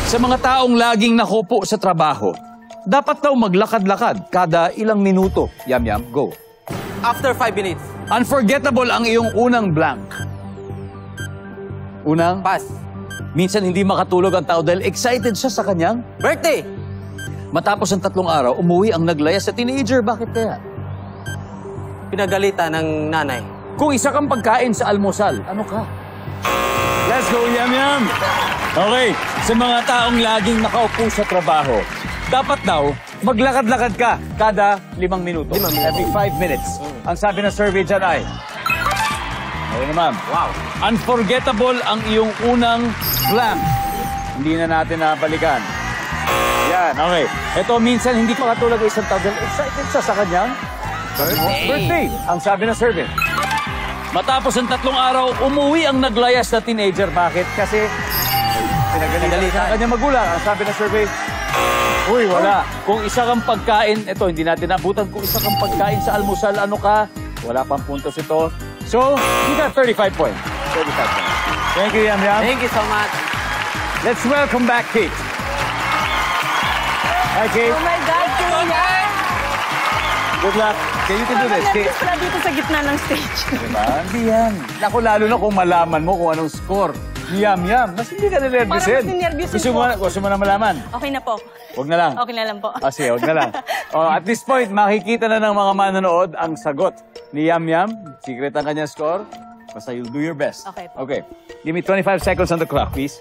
Sa mga taong laging nakupo sa trabaho, dapat daw maglakad-lakad kada ilang minuto. Yam, go. After 5 minutes. Unforgettable ang iyong unang blank. Unang? Pass. Minsan hindi makatulog ang tao dahil excited siya sa kanyang Birthday. matapos ang 3 araw, umuwi ang naglaya sa teenager. Bakit kaya? Pinagalitan ng nanay. Kung isa kang pagkain sa almusal, ano ka? Let's go, Yam. Okay, sa mga taong laging nakaupo sa trabaho, dapat daw maglakad-lakad ka kada 5 minuto. 5 minuto. Every 5 minutes. Ang sabi ng survey dyan ay, okay naman. Wow. Unforgettable ang iyong unang blank. Hindi na natin nabalikan. Yan, okay. Ito, minsan hindi pa katulad ng isang tao dahil excited siya sa kanyang birthday. Ang sabi ng survey. Matapos ang 3 araw, umuwi ang naglayas na teenager. Bakit? Kasi pinagalitan sa kanyang magulang. Ang sabi ng survey, uy, wala. Kung isa kang pagkain, ito, hindi natin nabutan. Kung isa kang pagkain sa almusal, ano ka? Wala pang puntos ito. So, you got 35 points. 35 points. Thank you, Yam. Thank you so much. Let's welcome back Kate. Hi, Kate. Oh my God, Kuya! Good luck. Okay, you can do this, Kate. Pala dito sa gitna ng stage. Diba? Hindi yan. Naku, lalo na kung malaman mo kung anong score. Yam. Mas hindi ka ninervyusin. Parang mas ninervyusin po. Gusto mo na malaman? Okay na po. Huwag na lang. Okay na lang po. Sige, huwag na lang. At this point, makikita na ng mga manonood ang sagot ni Yam. Secret ang kanyang score. Basta you'll do your best. Okay po. Okay. Give me 25 seconds on the clock, please.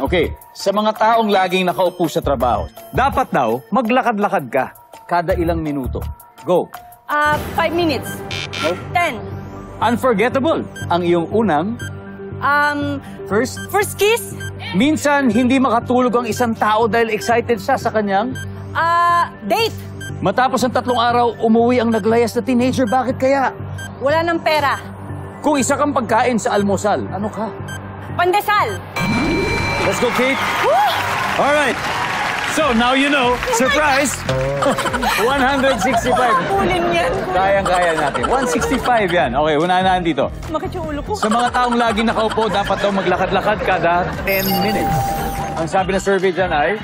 Okay. Sa mga taong laging nakaupo sa trabaho, dapat daw maglakad-lakad ka kada ilang minuto. Go. 5 minutes. 10. Unforgettable ang iyong unang first. First kiss. Minsan, hindi makatulog ang isang tao dahil excited siya sa kanyang Date. matapos ang 3 araw, umuwi ang naglayas na teenager. Bakit kaya? Wala ng pera. Kung isa kang pagkain sa almusal, ano ka? Pandesal. Let's go, Kate. Woo! All right. So, now you know. Surprise! 165. Pulin yan. Kayang-kaya natin. 165 yan. Okay, unahan dito. Bakit yung ulo ko? Sa mga taong laging nakaupo, dapat daw maglakad-lakad kada 10 minutes. Ang sabi ng survey dyan ay,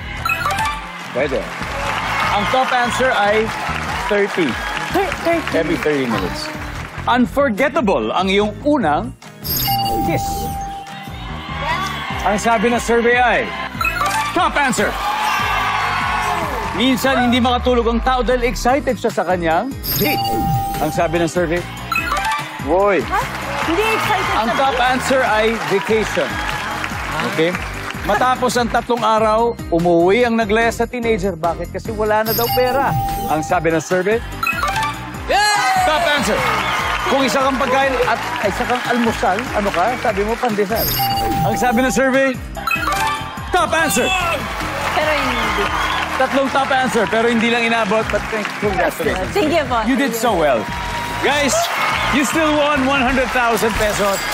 pwede. Ang top answer ay 30. 30. Every 30 minutes. Unforgettable ang iyong unang kiss. Ang sabi ng survey ay, top answer. Minsan, hindi makatulog ang tao dahil excited siya sa kanyang date. Ang sabi ng survey, woy. Ha? Hindi excited Ang sa top answer ay vacation. Okay? Matapos ang 3 araw, umuwi ang naglayas sa teenager. Bakit? Kasi wala na daw pera. Ang sabi ng survey, top answer. Kung isa kang pagkain at isa kang almusal, ano ka? Sabi mo, pandesal. Ang sabi ng survey, top answer. Pero hindi. 3 top answer, pero hindi lang inabot. But congratulations. Thank you po. You did so well. Guys, you still won 100,000 pesos.